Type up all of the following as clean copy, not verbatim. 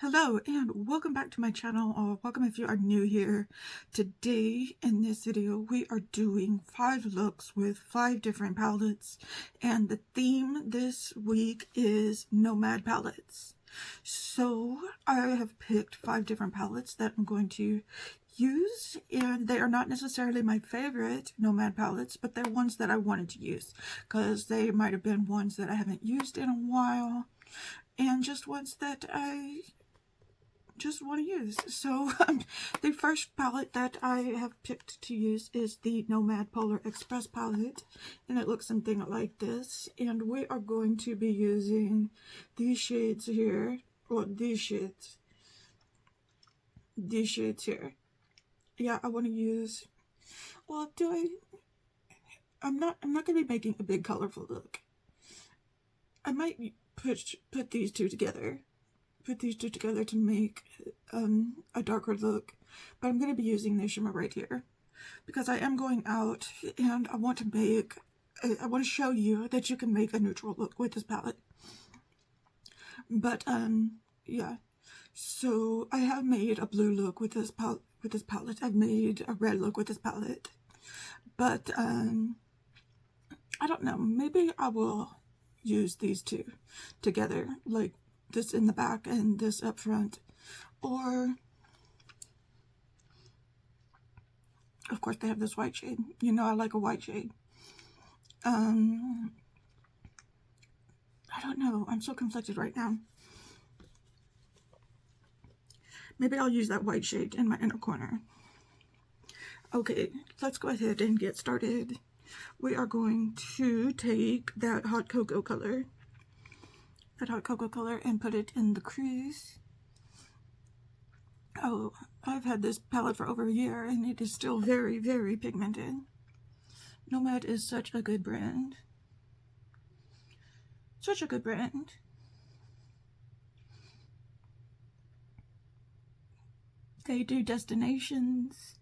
Hello and welcome back to my channel, or welcome if you are new here. Today in this video we are doing 5 looks with 5 different palettes, and the theme this week is Nomad palettes. So I have picked 5 different palettes that I'm going to use, and they are not necessarily my favorite Nomad palettes, but they're ones that I wanted to use because they might have been ones that I haven't used in a while and just ones that I just want to use. So the first palette that I have picked to use is the Nomad Polar Express palette, and it looks something like this. And we are going to be using these shades here, or these shades here. Yeah, I want to use, well, I'm not going to be making a big colorful look. I might put these two together. Put these two together to make a darker look, but I'm going to be using this shimmer right here because I am going out and I want to show you that you can make a neutral look with this palette. But yeah, so I have made a blue look with this palette. I've made a red look with this palette, but I don't know, maybe I will use these two together, like this in the back and this up front, or of course they have this white shade. You know I like a white shade. I don't know, I'm so conflicted right now. Maybe I'll use that white shade in my inner corner. Okay, let's go ahead and get started. We are going to take that hot cocoa color and put it in the crease. Oh, I've had this palette for over a year and it is still very, very pigmented. Nomad is such a good brand. Such a good brand. They do destinations.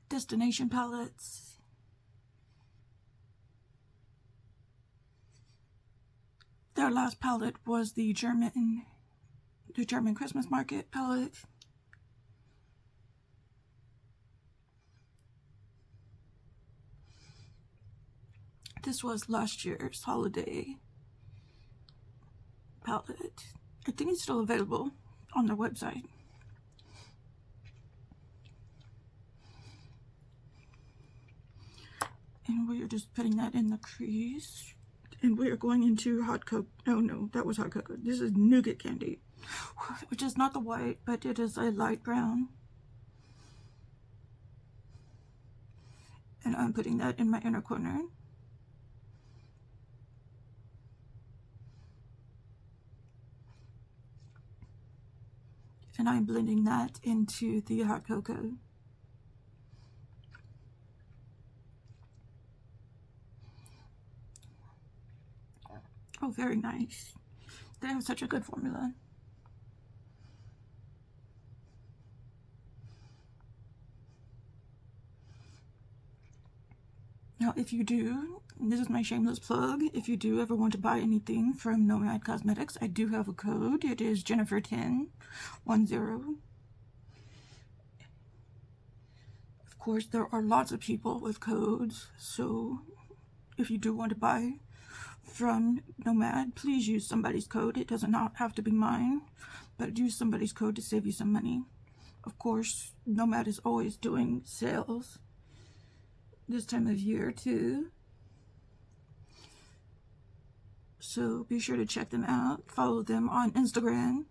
Destination palettes. Their last palette was the German Christmas market palette. This was last year's holiday palette. I think it's still available on their website. And we are just putting that in the crease. And we are going into hot cocoa. Oh no, that was hot cocoa. This is nougat candy, which is not the white, but it is a light brown. And I'm putting that in my inner corner. And I'm blending that into the hot cocoa. Oh, very nice. They have such a good formula. Now, if you do, this is my shameless plug, if you do ever want to buy anything from Nomad Cosmetics, I do have a code. It is Jennifer1010. Of course, there are lots of people with codes, so if you do want to buy from Nomad, please use somebody's code. It does not have to be mine, but use somebody's code to save you some money. Of course, Nomad is always doing sales this time of year too, so be sure to check them out. Follow them on Instagram.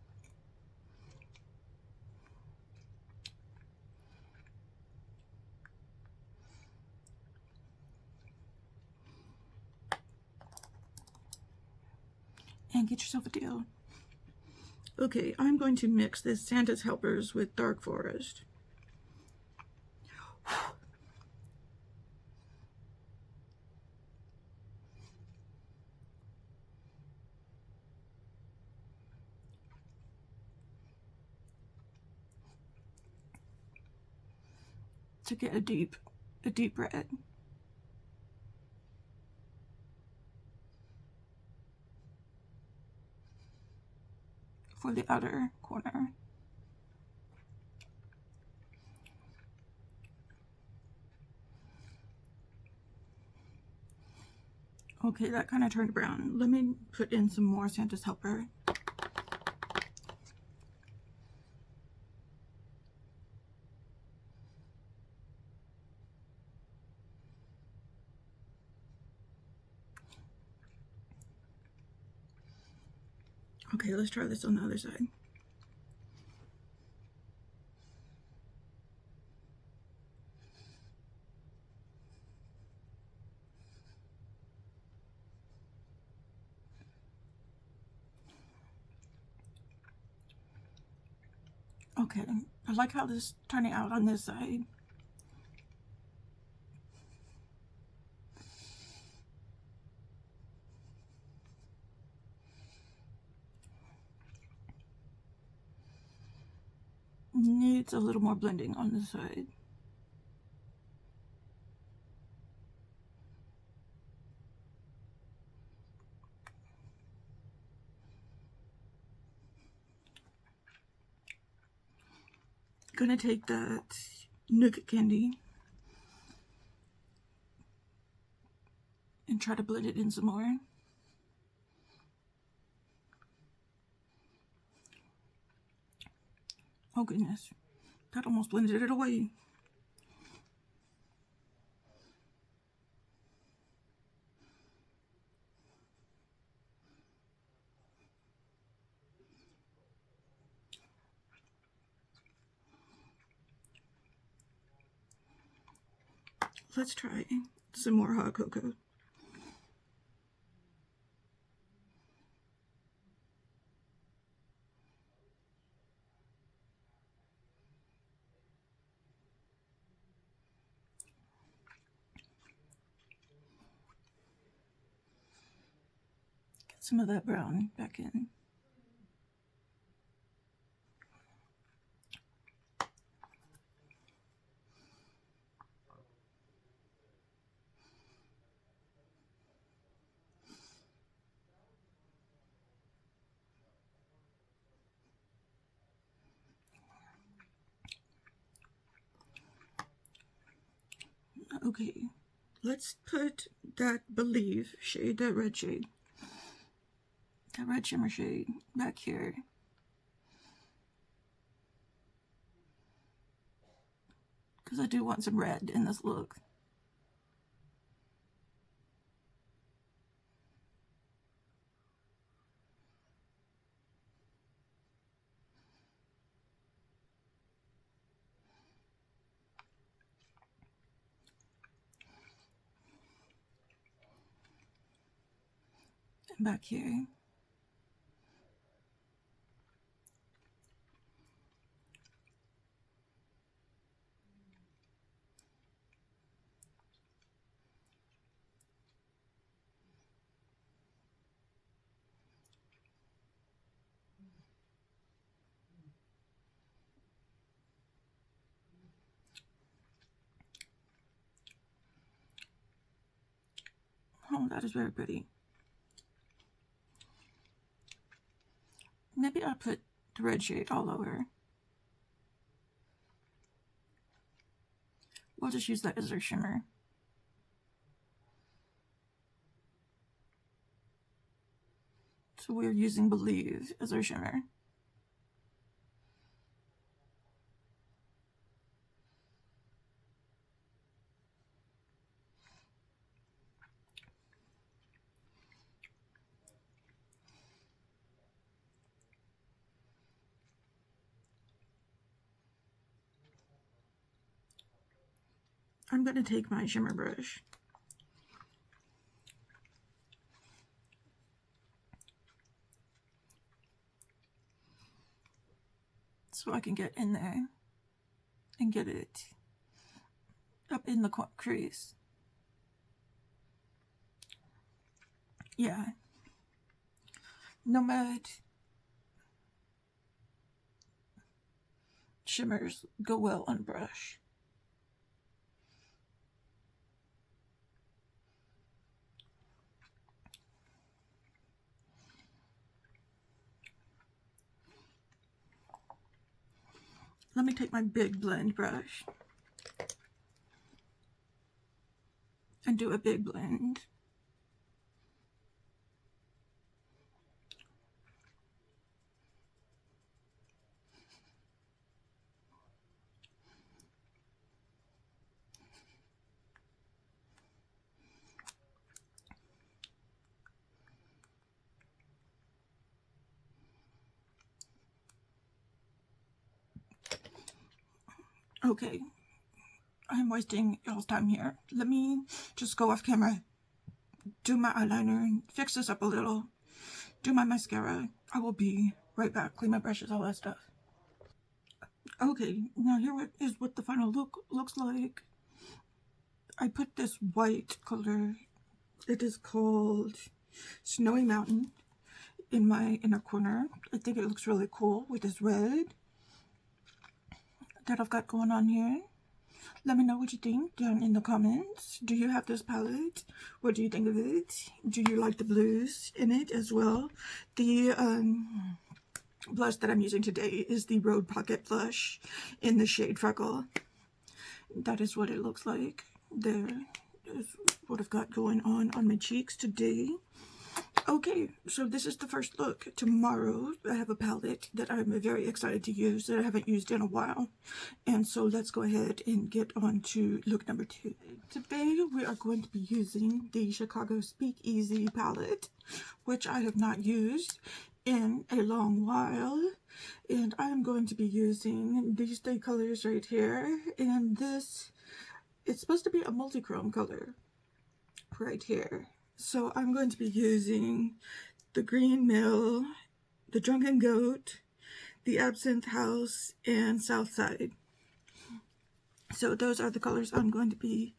And get yourself a deal. Okay, I'm going to mix this Santa's Helpers with Dark Forest. To get a deep red. for the outer corner. Okay, that kind of turned brown. Let me put in some more Santa's Helper. Okay, let's try this on the other side. Okay, I like how this is turning out on this side. Needs a little more blending on this side. Gonna take that nougat candy and try to blend it in some more. Oh goodness, that almost blended it away. Let's try some more hot cocoa. Get some of that brown back in. Okay, let's put that Believe shade, that red shade, that red shimmer shade back here. Because I do want some red in this look. And back here. Oh, that is very pretty. Maybe I'll put the red shade all over. We'll just use that as our shimmer. So we're using Believe as our shimmer. I'm going to take my shimmer brush. So I can get in there and get it up in the crease. Yeah. Nomad shimmers go well on brush. Let me take my big blend brush and do a big blend. Okay, I'm wasting y'all's time here. Let me just go off camera, do my eyeliner, and fix this up a little, do my mascara. I will be right back. Clean my brushes, all that stuff. Okay, now here is what the final look looks like. I put this white color, it is called Snowy Mountain, in my inner corner. I think it looks really cool with this red that I've got going on here. Let me know what you think down in the comments. Do you have this palette? What do you think of it? Do you like the blues in it as well? The blush that I'm using today is the Road Pocket blush in the shade Freckle. That is what it looks like. There is what I've got going on my cheeks today. Okay, so this is the first look. Tomorrow I have a palette that I'm very excited to use that I haven't used in a while. And so let's go ahead and get on to look number 2. Today we are going to be using the Chicago Speakeasy palette, which I have not used in a long while. And I am going to be using these 3 colors right here. And this, it's supposed to be a multi-chrome color right here. So I'm going to be using the Green Mill, the Drunken Goat, the Absinthe House, and Southside. So those are the colors I'm going to be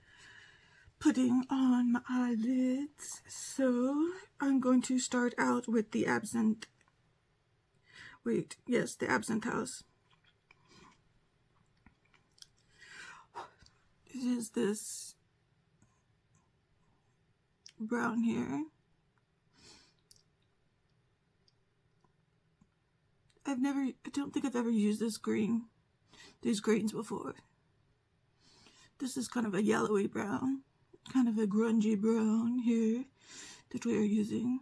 putting on my eyelids. So I'm going to start out with the Absinthe. Wait, yes, the Absinthe House. It is this brown here. I don't think I've ever used these greens before. This is kind of a yellowy brown, kind of a grungy brown here that we are using.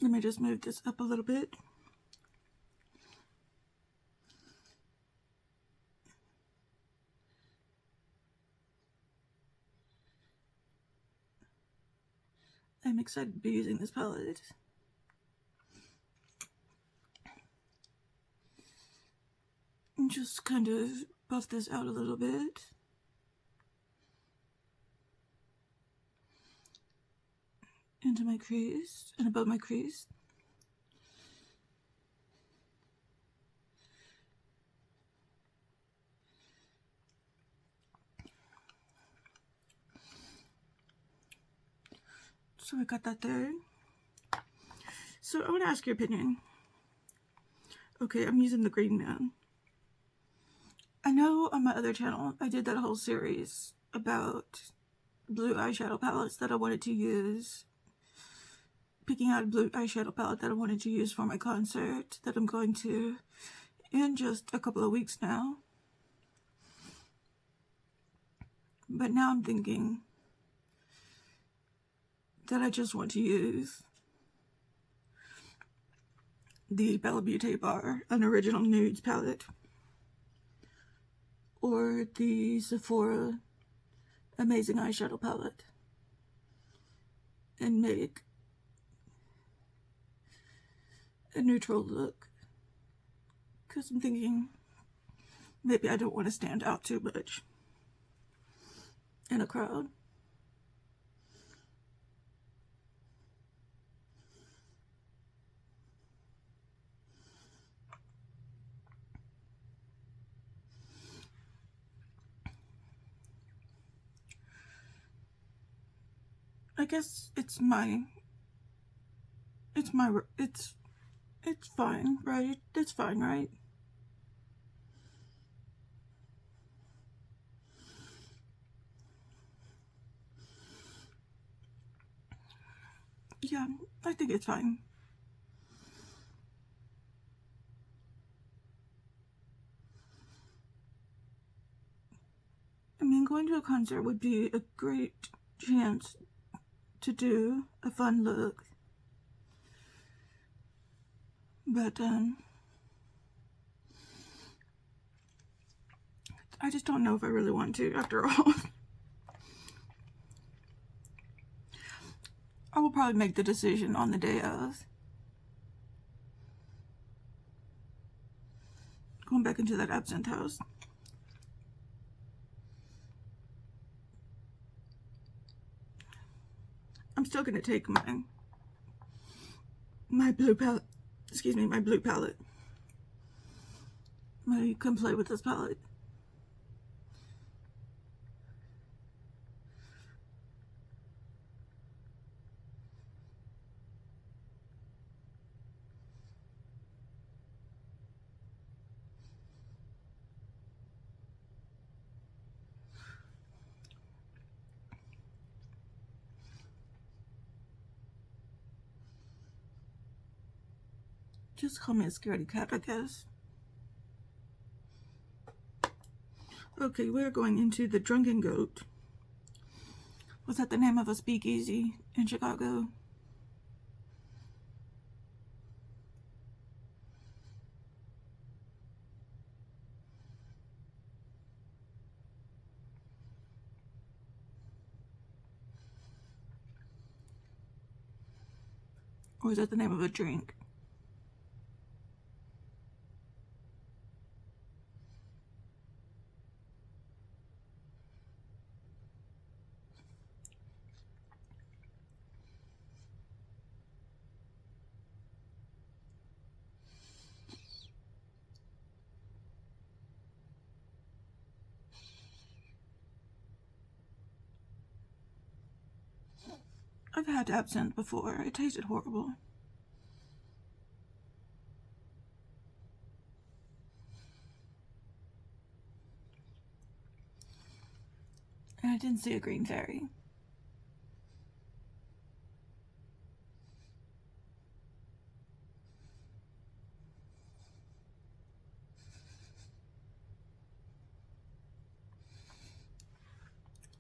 Let me just move this up a little bit. I'm excited to be using this palette. And just kind of buff this out a little bit. Into my crease and above my crease. So I got that there. So I want to ask your opinion. Okay, I'm using the Green Man. I know on my other channel I did that whole series about blue eyeshadow palettes that I wanted to use. Picking out a blue eyeshadow palette that I wanted to use for my concert that I'm going to in just a couple of weeks now. But now I'm thinking that I just want to use the Bella Beauty Bar Unoriginal Nudes palette or the Sephora Amazing Eyeshadow palette and make a neutral look, because I'm thinking maybe I don't want to stand out too much in a crowd. I guess it's fine, right? It's fine, right? Yeah, I think it's fine. going to a concert would be a great chance to do a fun look. But, I just don't know if I really want to, after all. I will probably make the decision on the day of. Going back into that absinthe house. I'm still going to take my blue palette, excuse me, my blue palette. I can play with this palette. Just call me a scaredy cat, I guess. Okay, we're going into the Drunken Goat. Was that the name of a speakeasy in Chicago? Or is that the name of a drink? I've had absinthe before. It tasted horrible. And I didn't see a green fairy.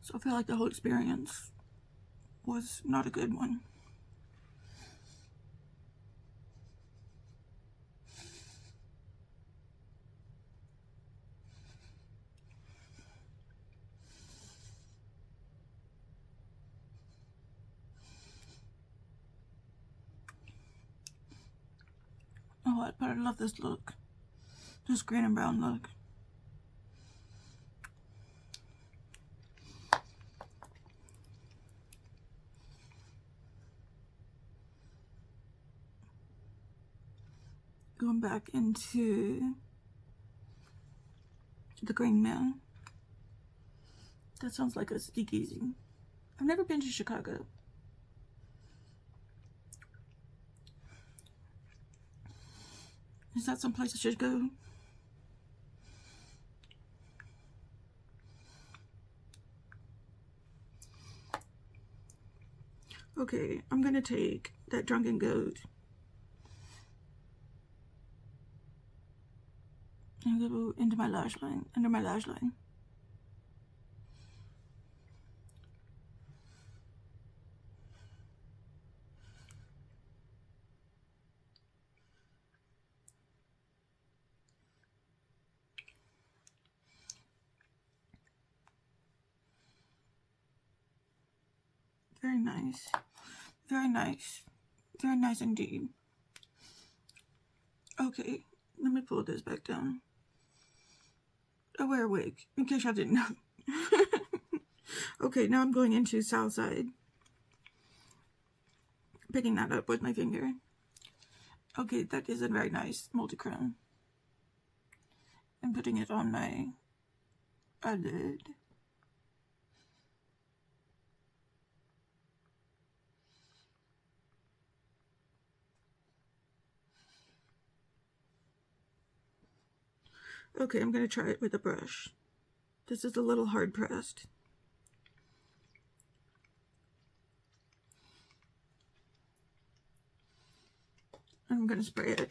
So I feel like the whole experience was not a good one. Oh, what? But I love this look. This green and brown look. Going back into the Green Man. That sounds like a speakeasy. I've never been to Chicago. Is that someplace I should go? Okay, I'm gonna take that Drunken Goat and go into my lash line, under my lash line. Very nice. Very nice. Very nice indeed. Okay, let me pull this back down. I wear a wig, in case y'all didn't know. Okay, now I'm going into Southside. Picking that up with my finger. Okay, that is a very nice multi-chrome. And putting it on my eyelid. Okay, I'm going to try it with a brush. This is a little hard pressed. I'm going to spray it.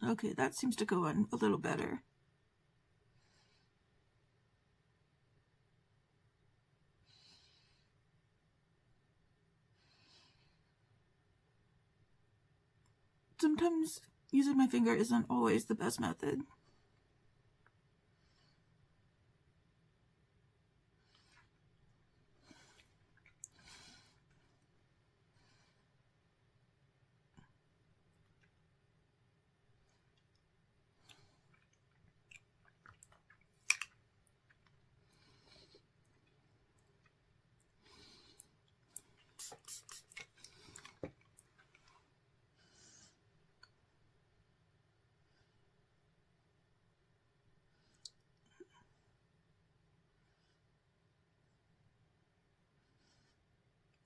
Okay, that seems to go in a little better. Sometimes using my finger isn't always the best method.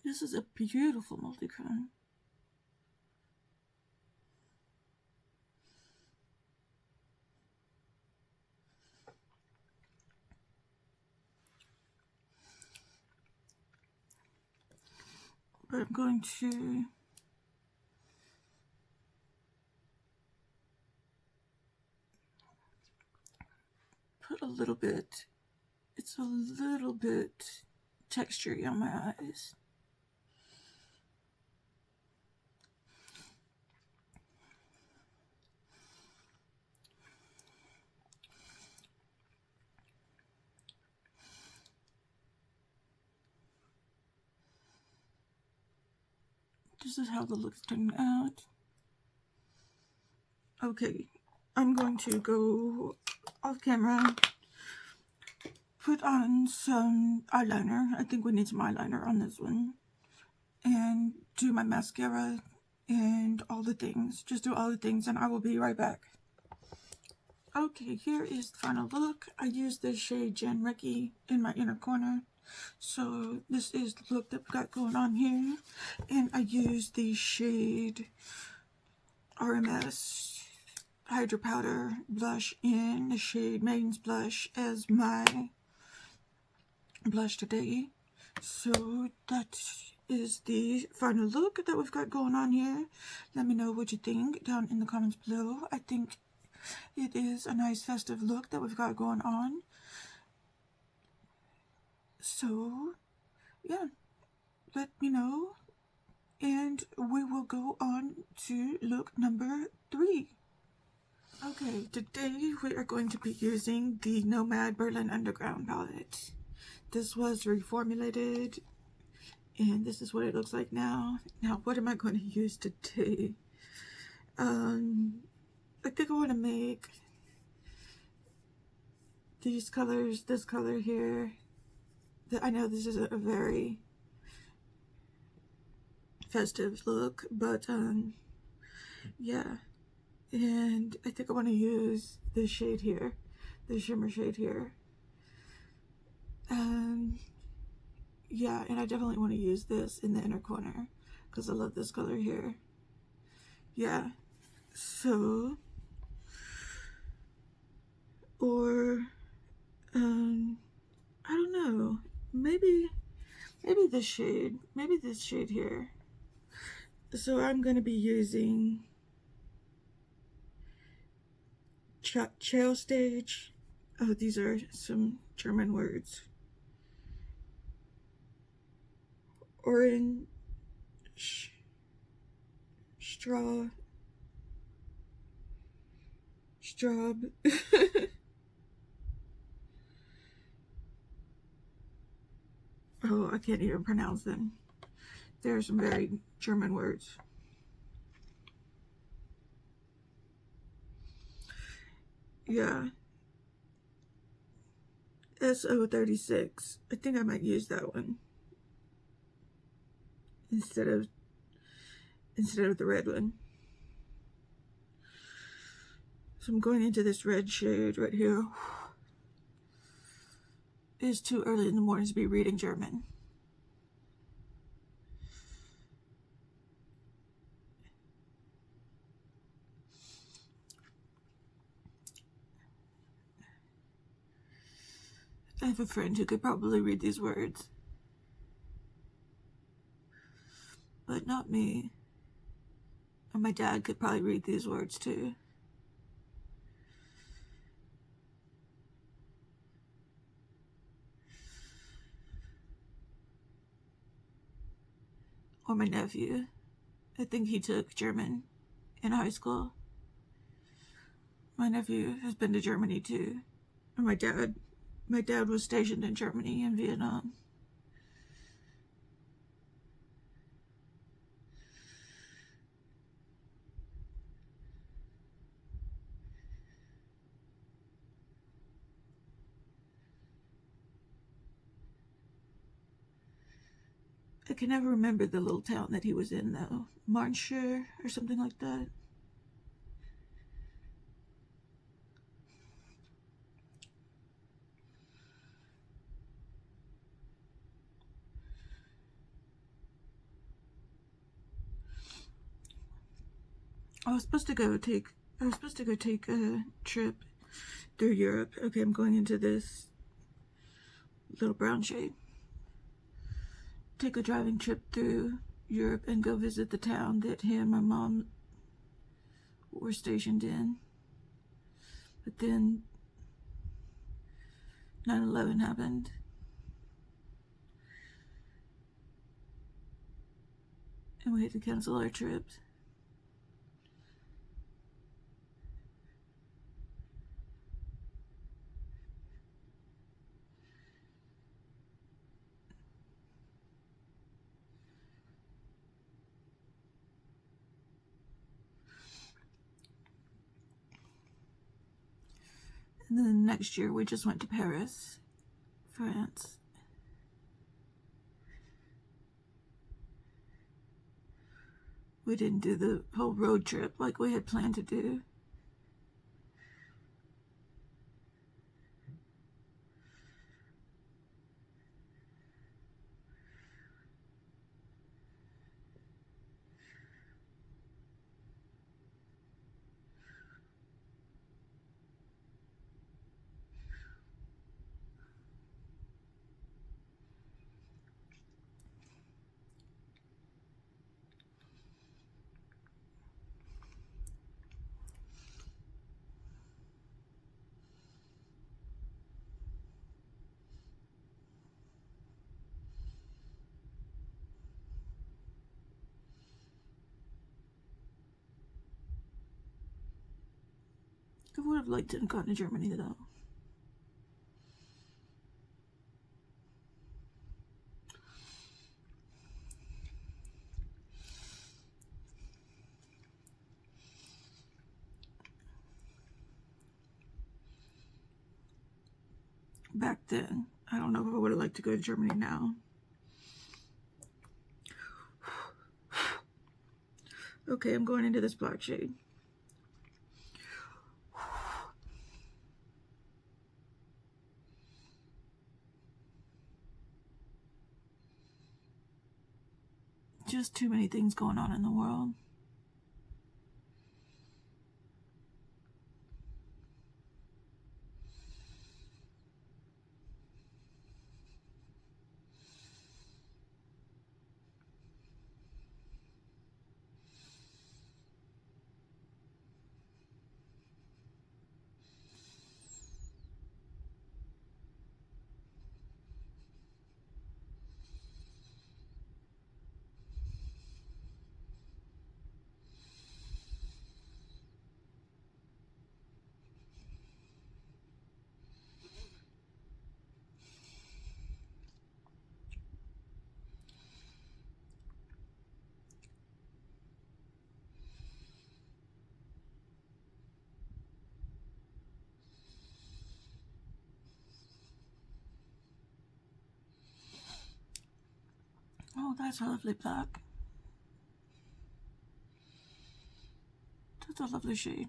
This is a beautiful multichrome. But I'm going to put a little bit, it's a little bit textury on my eyes. This is how the look's turning out. Okay, I'm going to go off camera, put on some eyeliner. I think we need some eyeliner on this one. And do my mascara and all the things. Just do all the things and I will be right back. Okay, here is the final look. I used the shade JENNIFERMI in my inner corner. So this is the look that we got going on here. And I used the shade RMS Hydro Powder blush in the shade Maiden's Blush as my blush today. So that is the final look that we've got going on here. Let me know what you think down in the comments below. I think it is a nice festive look that we've got going on. So yeah, let me know and we will go on to look number 3. Okay, today we are going to be using the Nomad Berlin Underground palette. This was reformulated and this is what it looks like now. Now, what am I going to use today? I think I want to make these colors, this color here. I know this is a very festive look, but yeah. And I think I want to use this shade here, the shimmer shade here. Yeah, and I definitely want to use this in the inner corner because I love this color here. Yeah, so, or, I don't know, maybe this shade here. So I'm going to be using Chill Stage. Oh, these are some German words. Orange, straw, straub. Oh, I can't even pronounce them. There are some very German words. Yeah. SO36. I think I might use that one instead of the red one. So I'm going into this red shade right here. It's too early in the morning to be reading German. I have a friend who could probably read these words, but not me. And my dad could probably read these words too. or my nephew. I think he took German in high school. My nephew has been to Germany too. And my dad was stationed in Germany and Vietnam. I can never remember the little town that he was in though. Marnshire or something like that. I was supposed to go take a trip through Europe. Okay, I'm going into this little brown shade. Take a driving trip through Europe and go visit the town that he and my mom were stationed in. But then 9/11 happened. And we had to cancel our trips. And then next year we just went to Paris, France. We didn't do the whole road trip like we had planned to do. I would have liked to have gone to Germany though. Back then. I don't know if I would have liked to go to Germany now. Okay, I'm going into this black shade. Just too many things going on in the world. Oh, that's a lovely black. That's a lovely shade.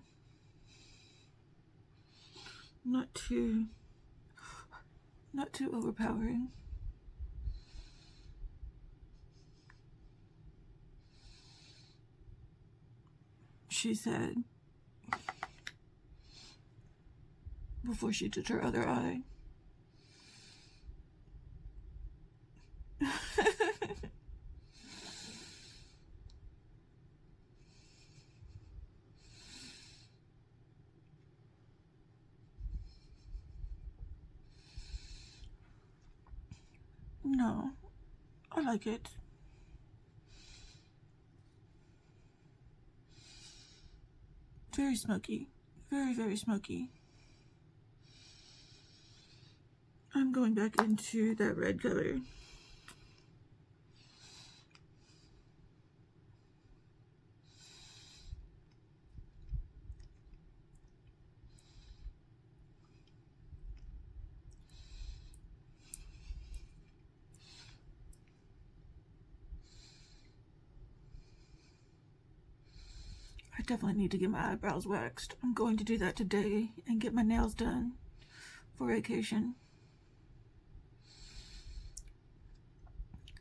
Not too overpowering. She said before she did her other eye. No, I like it. Very smoky. Very, very smoky. I'm going back into that red color. I definitely need to get my eyebrows waxed. I'm going to do that today and get my nails done for vacation.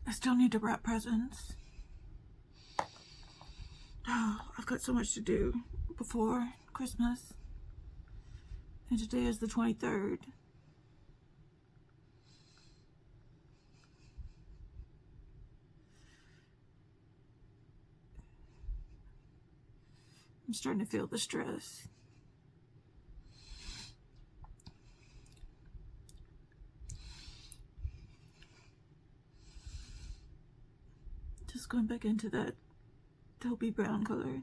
I still need to wrap presents. Oh, I've got so much to do before Christmas. And today is the 23rd. I'm starting to feel the stress. Just going back into that taupey brown color.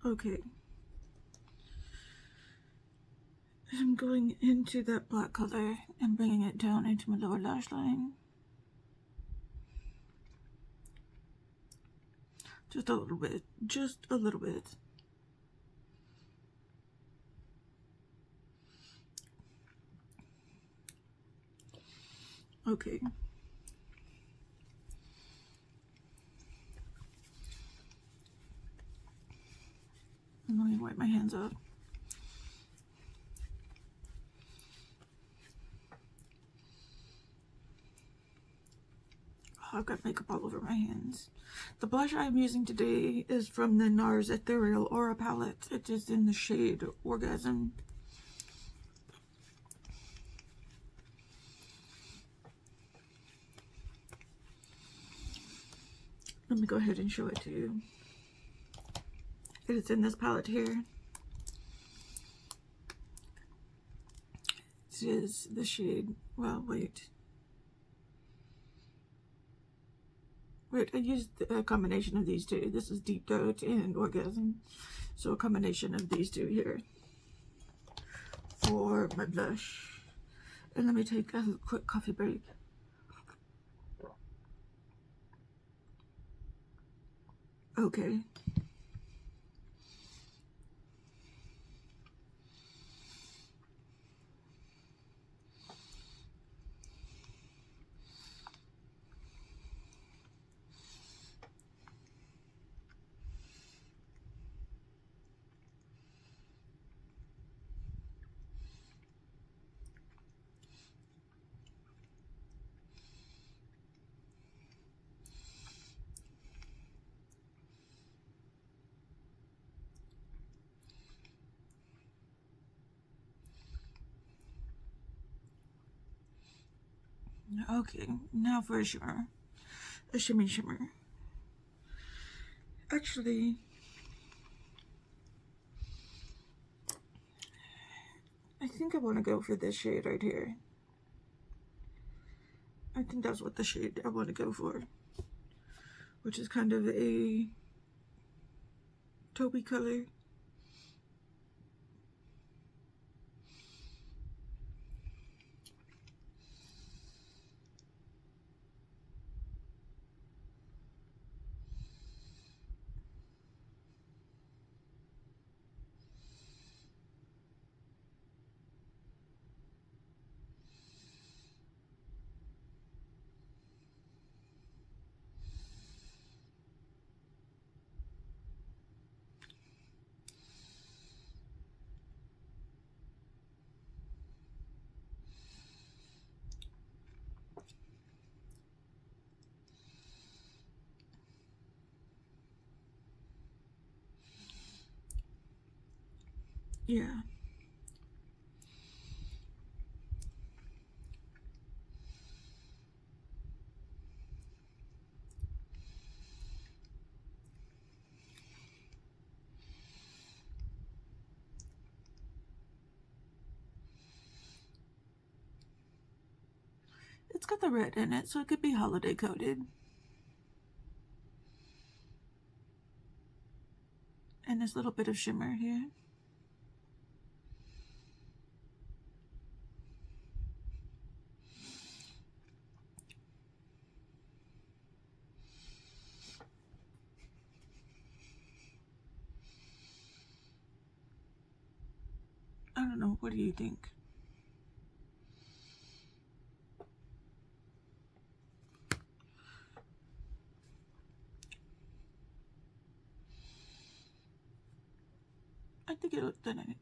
Okay. I'm going into that black color and bringing it down into my lower lash line. Just a little bit. Just a little bit. Okay. Let me wipe my hands up. Oh, I've got makeup all over my hands. The blush I'm using today is from the NARS Ethereal Aura palette. It is in the shade Orgasm. Let me go ahead and show it to you. It is in this palette here. It is the shade, well, wait, I used a combination of these two. This is Deep Throat and Orgasm. So a combination of these two here for my blush. And let me take a quick coffee break. Okay. Okay, now for a shimmer. A shimmy shimmer. Actually, I think I want to go for this shade right here. I think that's what the shade I want to go for. Which is kind of a taupey color. Yeah. It's got the red in it, so it could be holiday coated. And this little bit of shimmer here. I don't know, what do you think? I think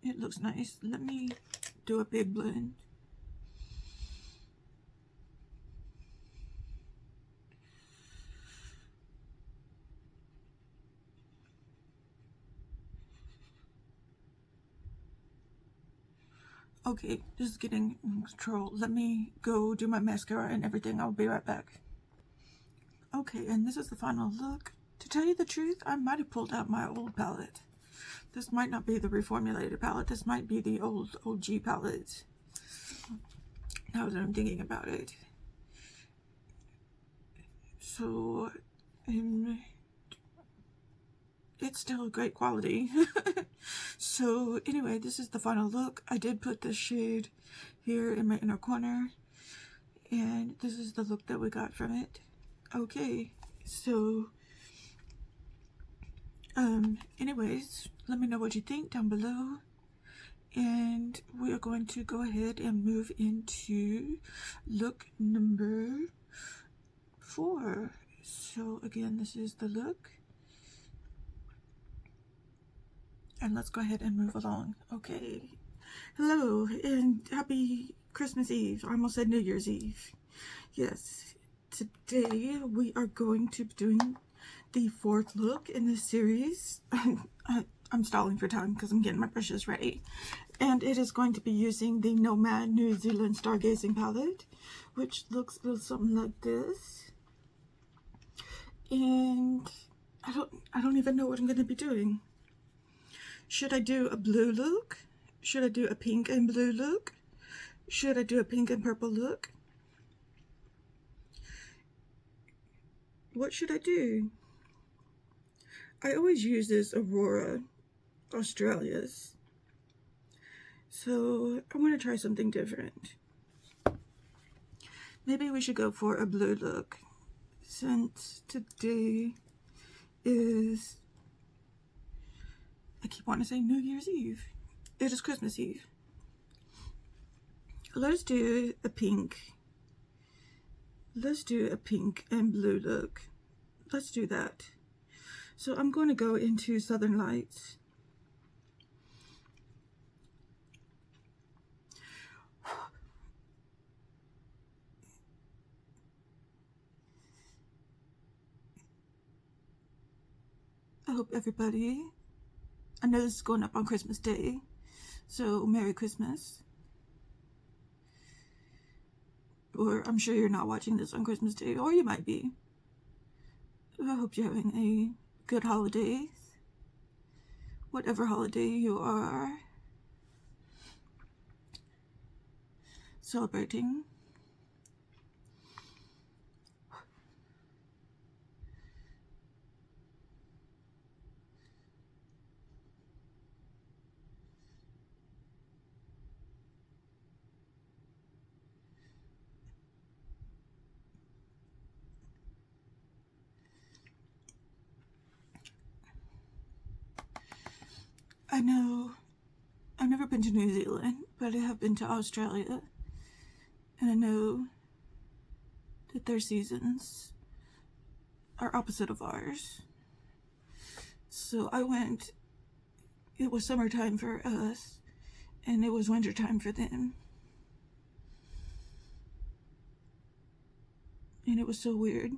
it looks nice. Let me do a big blend. Okay, this is getting in control. Let me go do my mascara and everything. I'll be right back. Okay, and this is the final look. To tell you the truth, I might have pulled out my old palette. This might not be the reformulated palette. This might be the old OG palette. Now that I'm thinking about it. So, it's still great quality. So anyway, this is the final look. I did put this shade here in my inner corner, and this is the look that we got from it. Okay, so anyways, let me know what you think down below, and we are going to go ahead and move into look number 4. So again, this is the look. And let's go ahead and move along. Okay. Hello and happy Christmas Eve. I almost said New Year's Eve. Yes. Today we are going to be doing the 4th look in this series. I'm stalling for time because I'm getting my brushes ready. And it is going to be using the Nomad New Zealand Stargazing palette, which looks a little something like this. And I don't even know what I'm going to be doing. Should I do a blue look? Should I do a pink and blue look? Should I do a pink and purple look? What should I do? I always use this Aurora Australis. So I want to try something different. Maybe we should go for a blue look, since today is, I keep wanting to say New Year's Eve. It is Christmas Eve. Let's do a pink. Let's do a pink and blue look. Let's do that. So I'm going to go into Southern Lights. I hope everybody, I know this is going up on Christmas Day, so Merry Christmas. Or I'm sure you're not watching this on Christmas Day, or you might be. I hope you're having a good holiday, whatever holiday you are celebrating. I know I've never been to New Zealand, but I have been to Australia, and I know that their seasons are opposite of ours. So I went, it was summertime for us, and it was wintertime for them. And it was so weird.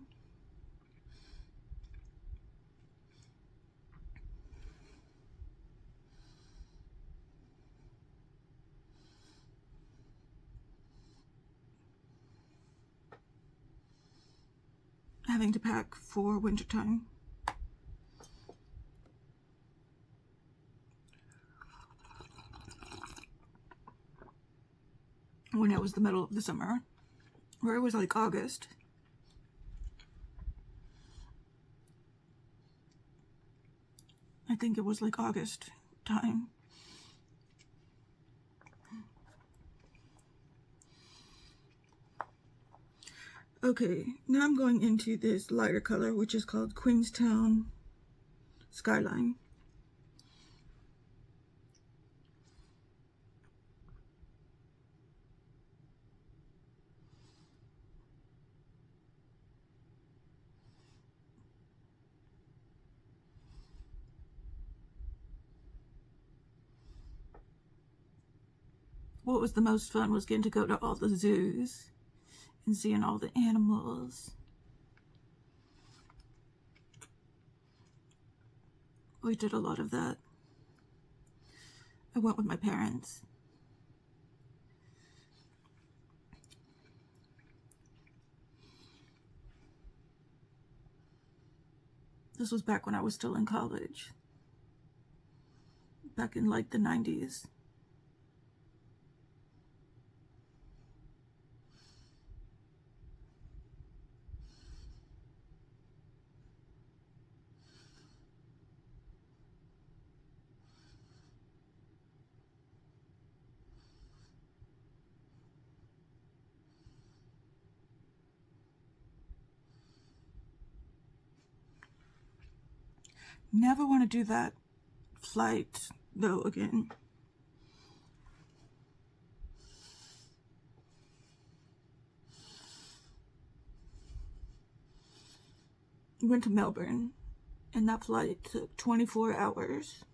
Having to pack for wintertime. When it was the middle of the summer. Or it was like August. I think it was like August time. Okay, now I'm going into this lighter color, which is called Queenstown Skyline. What was the most fun was getting to go to all the zoos and seeing all the animals. We did a lot of that. I went with my parents. This was back when I was still in college. Back in like the 90s. Never want to do that flight though again. Went to Melbourne and that flight took 24 hours.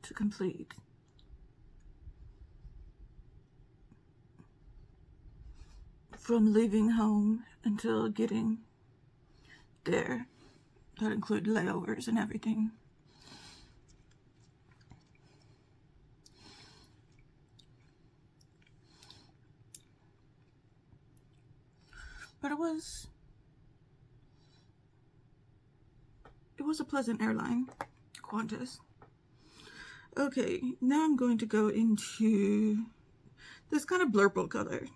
To complete. From leaving home until getting there. That included layovers and everything. But it was a pleasant airline, Qantas. Okay, now I'm going to go into this kind of blurple color.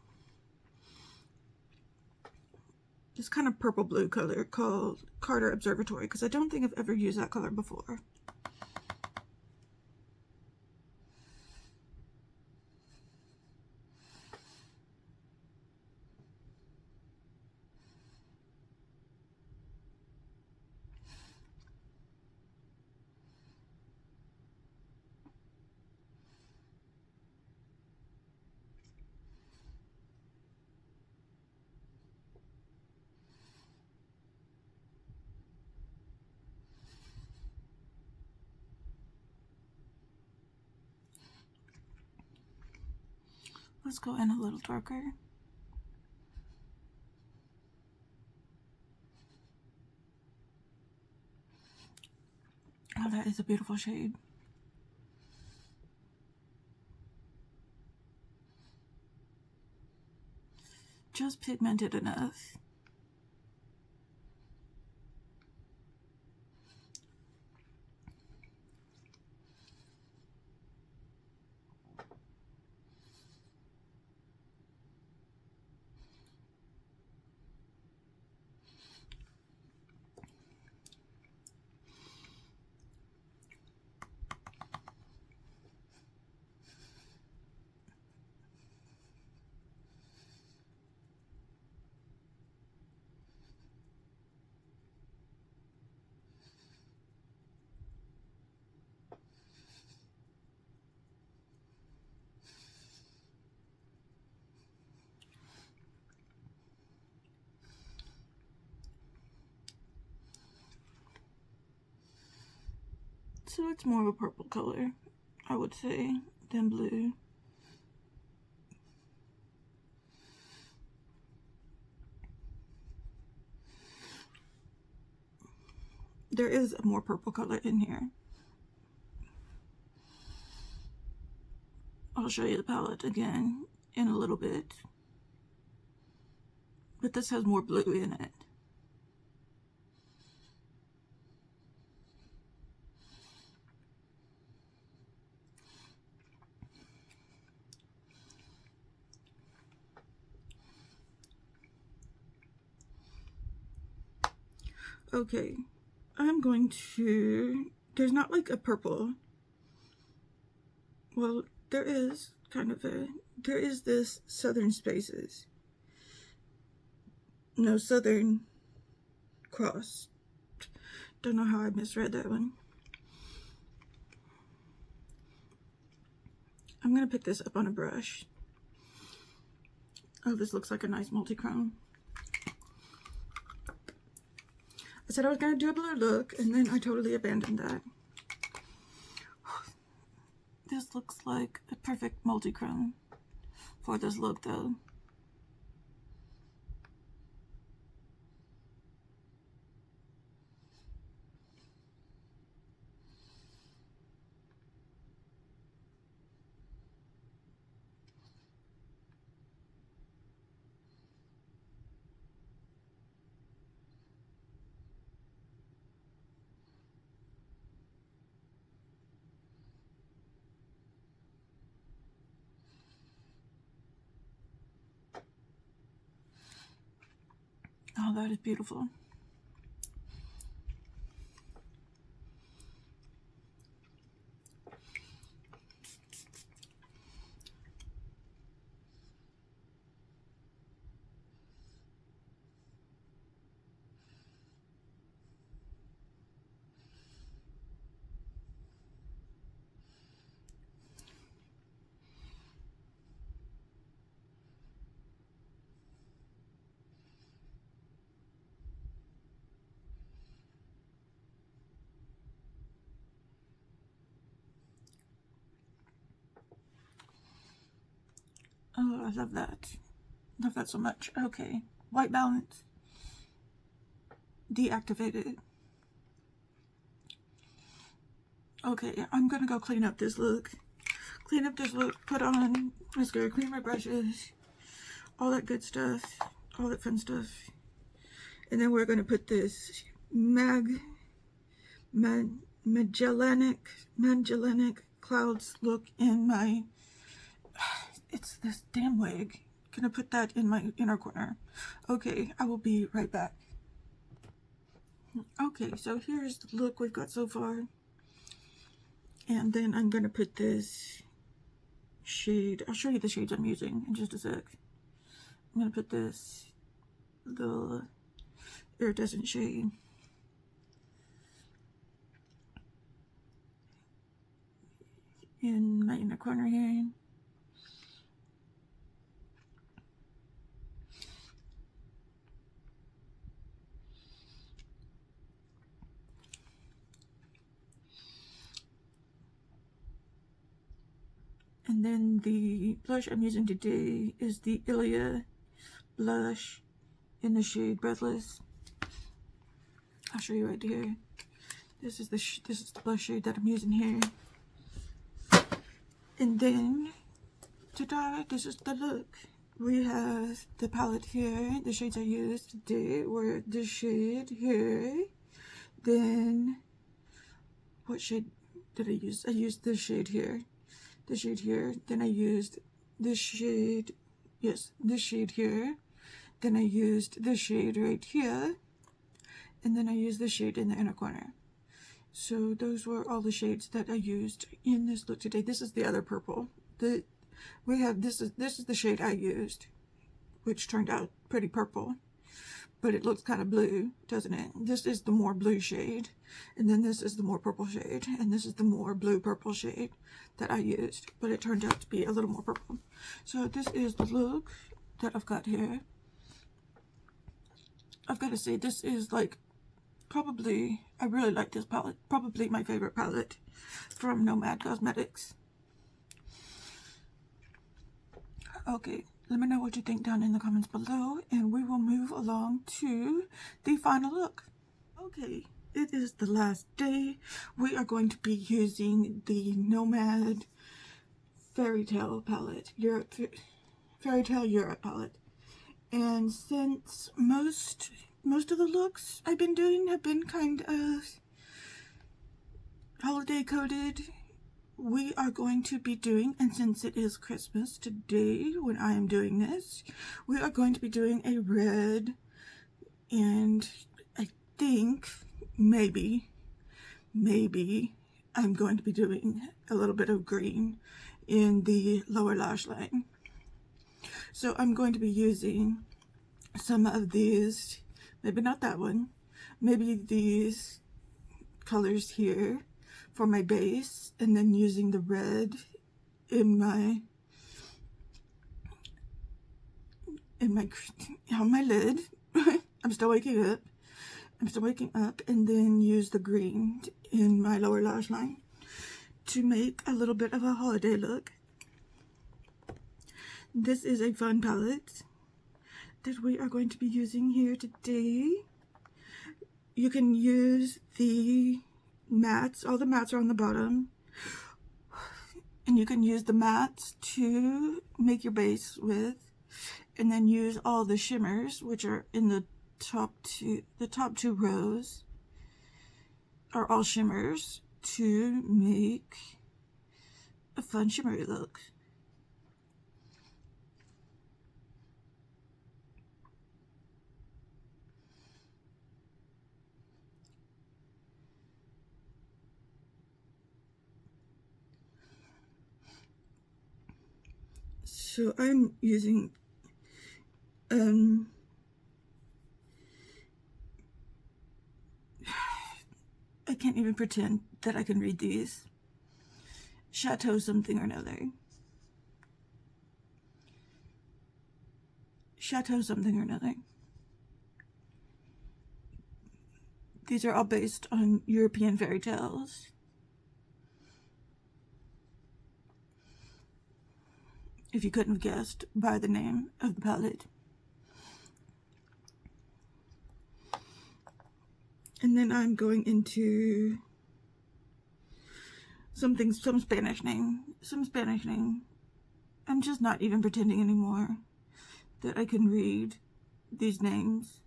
This kind of purple blue color called Carter Observatory, because I don't think I've ever used that color before. Let's go in a little darker. Oh, that is a beautiful shade. Just pigmented enough. So it's more of a purple color, I would say, than blue. There is a more purple color in here. I'll show you the palette again in a little bit. But this has more blue in it. Okay, I'm going to, there's not like a purple. Well, there is kind of a, there is this Southern Spaces. No, Southern Cross. Don't know how I misread that one. I'm gonna pick this up on a brush. Oh, this looks like a nice multi-chrome. I said I was gonna do a blue look, and then I totally abandoned that. This looks like a perfect multi-chrome for this look, though. Oh, that is beautiful. Oh, I love that. Love that so much. Okay, white balance. Deactivated. Okay, I'm gonna go clean up this look. Clean up this look, put on mascara, clean my brushes, all that good stuff, all that fun stuff. And then we're gonna put this Magellanic Clouds look in my, it's this damn wig. Gonna put that in my inner corner. Okay, I will be right back. Okay, so here's the look we've got so far. And then I'm gonna put this shade, I'll show you the shades I'm using in just a sec. I'm gonna put this little iridescent shade in my inner corner here. And then the blush I'm using today is the Ilia blush in the shade Breathless. I'll show you right here. This is the blush shade that I'm using here. And then, ta-da, this is the look. We have the palette here. The shades I used today were the shade here. Then, what shade did I use? I used this shade here. The shade here. Then I used this shade. Yes, this shade here. Then I used this shade right here. And then I used this shade in the inner corner. So those were all the shades that I used in this look today. This is the other purple. This is the shade I used, which turned out pretty purple, but it looks kind of blue, doesn't it? This is the more blue shade, and then this is the more purple shade, and this is the more blue purple shade that I used, but it turned out to be a little more purple. So this is the look that I've got here. I've got to say, this is like probably, I really like this palette, probably my favorite palette from Nomad Cosmetics. Okay, let me know what you think down in the comments below, and we will move along to the final look. Okay, it is the last day. We are going to be using the Nomad Fairy Tale palette, Fairy Tale Europe palette. And since most of the looks I've been doing have been kind of holiday coded, we are going to be doing, and since it is Christmas today when I am doing this, we are going to be doing a red, and I think maybe I'm going to be doing a little bit of green in the lower lash line. So I'm going to be using some of these, maybe not that one, maybe these colors here for my base, and then using the red in my on my lid. I'm still waking up, and then use the green in my lower lash line to make a little bit of a holiday look. This is a fun palette that we are going to be using here today. You can use the mattes, all the mattes are on the bottom, and you can use the mattes to make your base with, and then use all the shimmers, which are in the top two rows are all shimmers, to make a fun shimmery look. So I'm using I can't even pretend that I can read these. Chateau something or another. Chateau something or another. These are all based on European fairy tales. If you couldn't have guessed by the name of the palette. And then I'm going into some Spanish name. I'm just not even pretending anymore that I can read these names.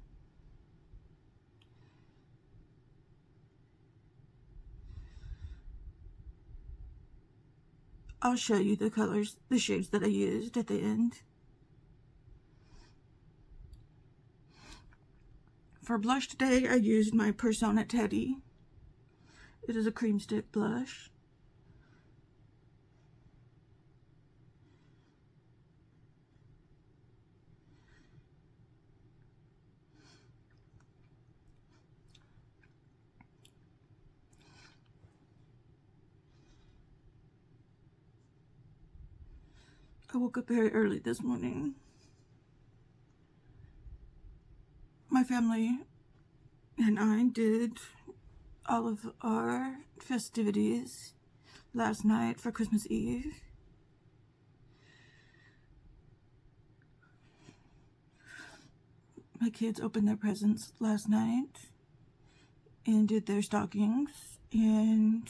I'll show you the colors, the shades that I used at the end. For blush today, I used my Persona Teddy. It is a cream stick blush. I woke up very early this morning. My family and I did all of our festivities last night for Christmas Eve. My kids opened their presents last night and did their stockings, and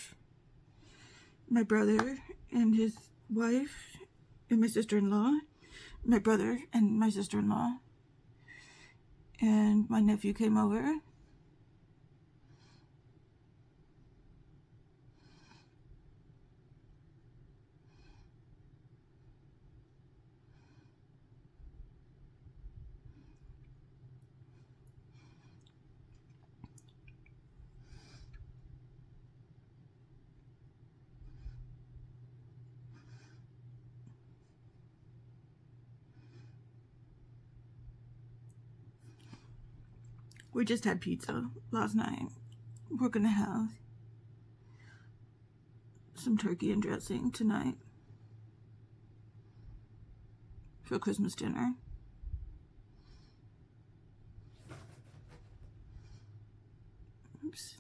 my brother and his wife and my sister-in-law, my brother and my sister-in-law, and my nephew came over. We just had pizza last night. We're gonna have some turkey and dressing tonight for Christmas dinner. Oops.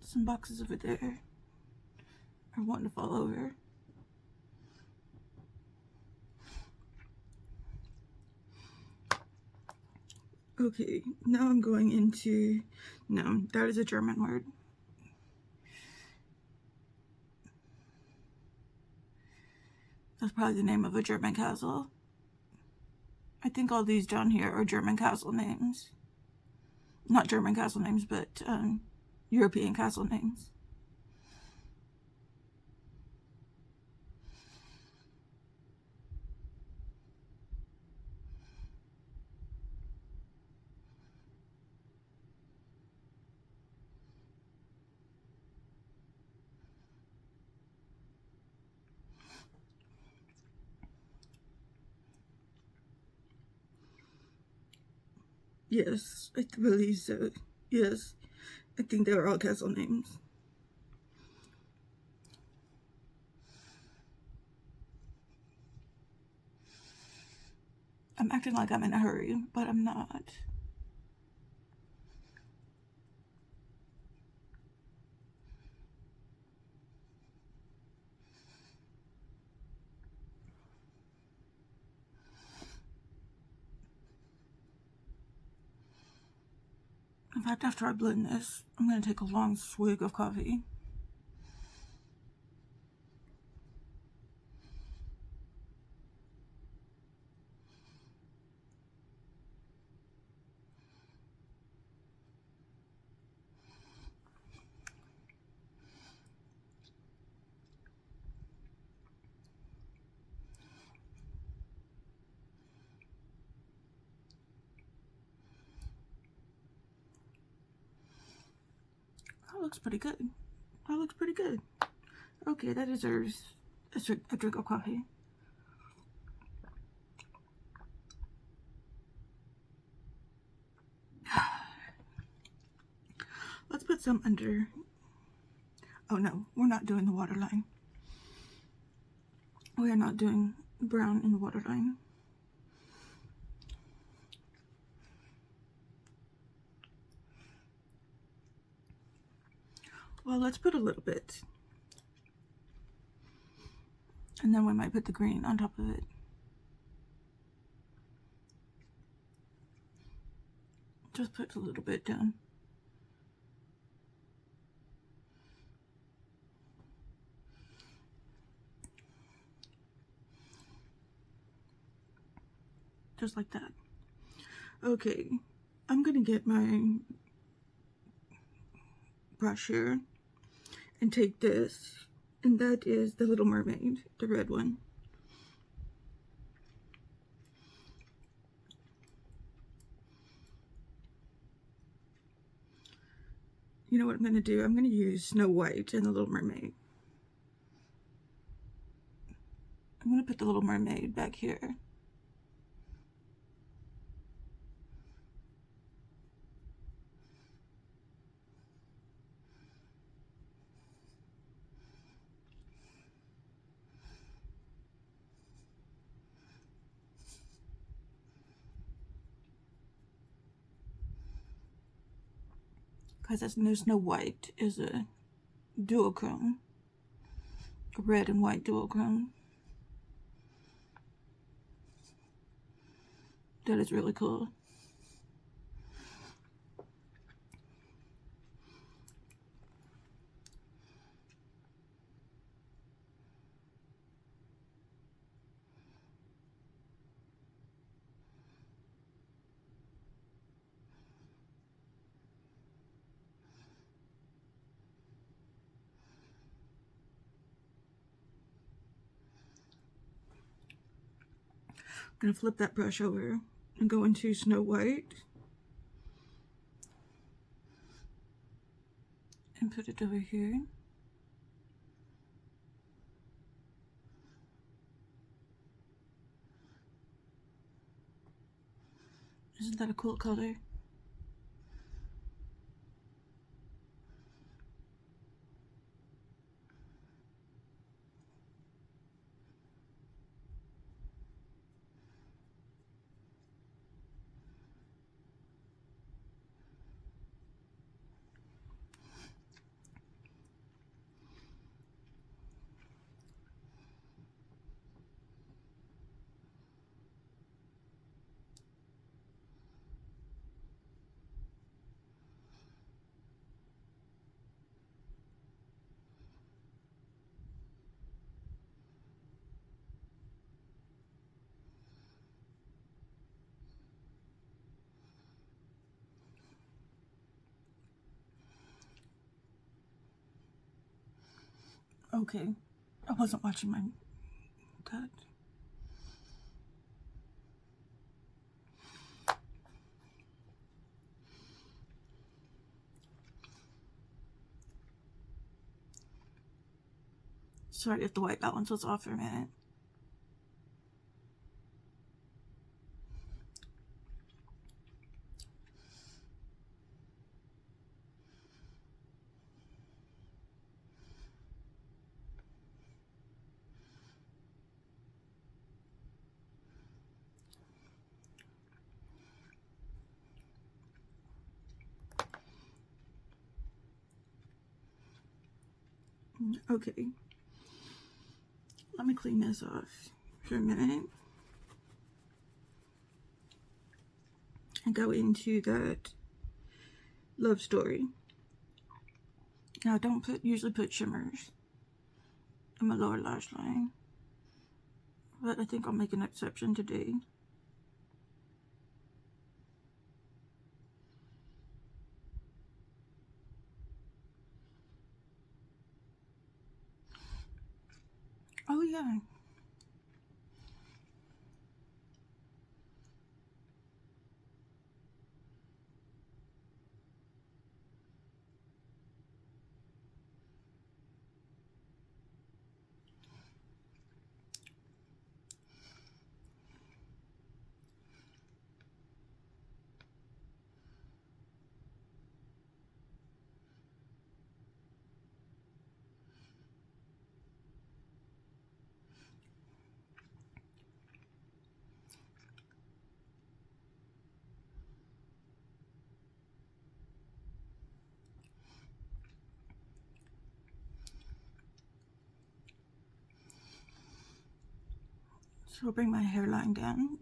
Some boxes over there are wanting to fall over. Okay, now I'm going into, no, that is a German word. That's probably the name of a German castle. I think all these down here are German castle names. Not German castle names, but European castle names. Yes, I believe so. Yes, I think they were all castle names. I'm acting like I'm in a hurry, but I'm not. In fact, after I blend this, I'm going to take a long swig of coffee. That looks pretty good. That looks pretty good. Okay, that deserves a drink of coffee. Let's put some under. Oh no, we're not doing the waterline. We are not doing brown in the waterline. Well, let's put a little bit. And then we might put the green on top of it. Just put a little bit down. Just like that. Okay, I'm gonna get my brush here and take this, and that is the Little Mermaid, the red one. You know what I'm gonna do? I'm gonna use Snow White and the Little Mermaid. I'm gonna put the Little Mermaid back here. Because as new Snow White is a duochrome, a red and white duochrome. That is really cool. I'm gonna flip that brush over and go into Snow White and put it over here. Isn't that a cool color? Okay, I wasn't watching my that. Sorry if the white balance was off for a minute. Okay, let me clean this off for a minute and go into that Love Story. Now, I don't usually put shimmers in my lower lash line, but I think I'll make an exception today. Oh yeah. So I'll bring my hairline down.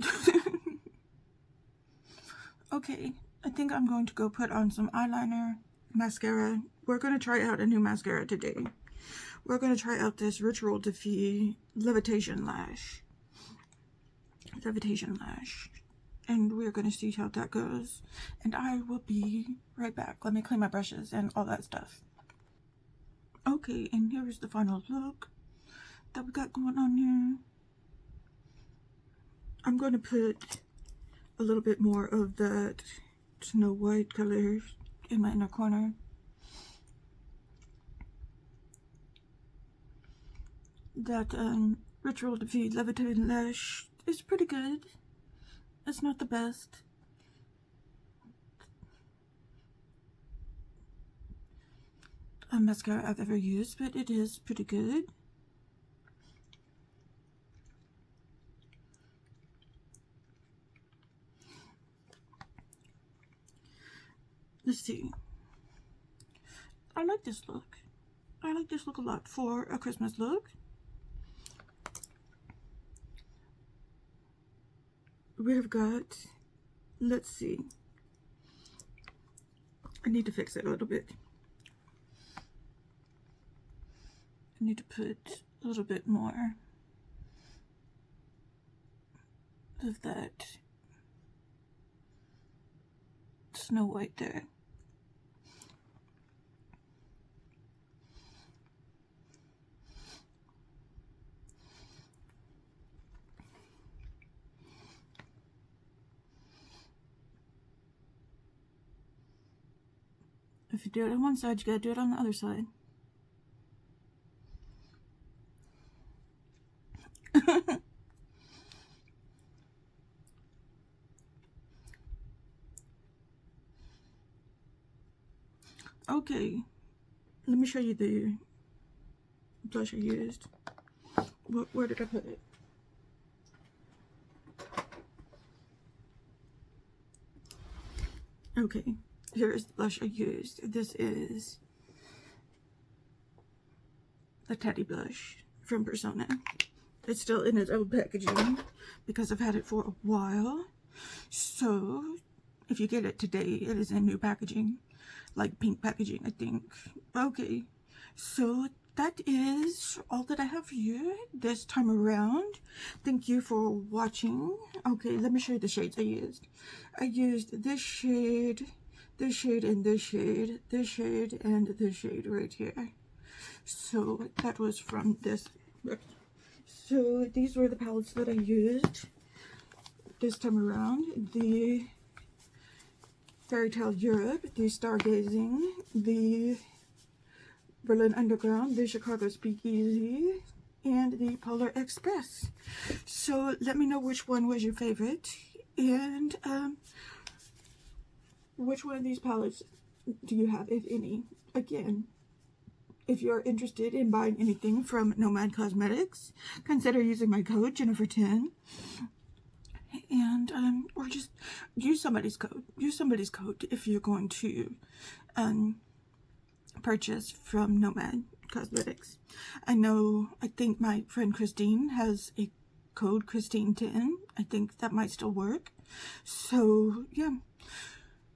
Okay, I think I'm going to go put on some eyeliner, mascara. We're going to try out a new mascara today. We're going to try out this Ritual Defy Levitation Lash. And we're going to see how that goes. And I will be right back. Let me clean my brushes and all that stuff. Okay, and here's the final look that we got going on here. I'm going to put a little bit more of that Snow White color in my inner corner. That Ritual Defy Levitating Lash is pretty good. It's not the best. Mascara I've ever used, but it is pretty good. Let's see. I like this look. I like this look a lot for a Christmas look. We've got, let's see. I need to fix it a little bit. I need to put a little bit more of that Snow White there. If you do it on one side, you gotta do it on the other side. Okay, let me show you the blush I used. Where did I put it? Okay, here's the blush I used. This is the Teddy blush from Persona. It's still in its old packaging because I've had it for a while. So if you get it today, it is in new packaging, like pink packaging, I think. Okay, so that is all that I have for you this time around. Thank you for watching. Okay, let me show you the shades I used. I used this shade, this shade, and this shade, this shade, and this shade right here. So that was from this. So these were the palettes that I used this time around. The Fairy Tale Europe, the Stargazing, the Berlin Underground, the Chicago Speakeasy, and the Polar Express. So let me know which one was your favorite, and which one of these palettes do you have, if any. Again, if you're interested in buying anything from Nomad Cosmetics, consider using my code Jennifer10. And or just use somebody's code. Use somebody's code if you're going to purchase from Nomad Cosmetics. I think my friend Christine has a code Christine10. I think that might still work. So yeah,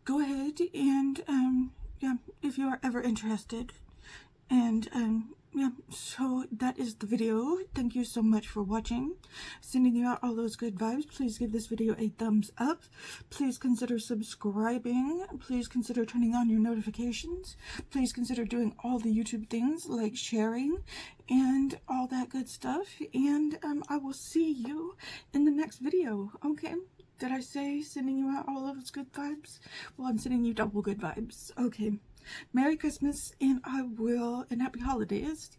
go ahead and yeah, if you are ever interested. And yeah, so that is the video. Thank you so much for watching. Sending you out all those good vibes. Please give this video a thumbs up. Please consider subscribing. Please consider turning on your notifications. Please consider doing all the YouTube things like sharing and all that good stuff. And I will see you in the next video. Okay, did I say sending you out all those good vibes? Well, I'm sending you double good vibes. Okay, Merry Christmas, and happy holidays,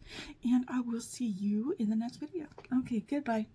and I will see you in the next video. Okay, goodbye.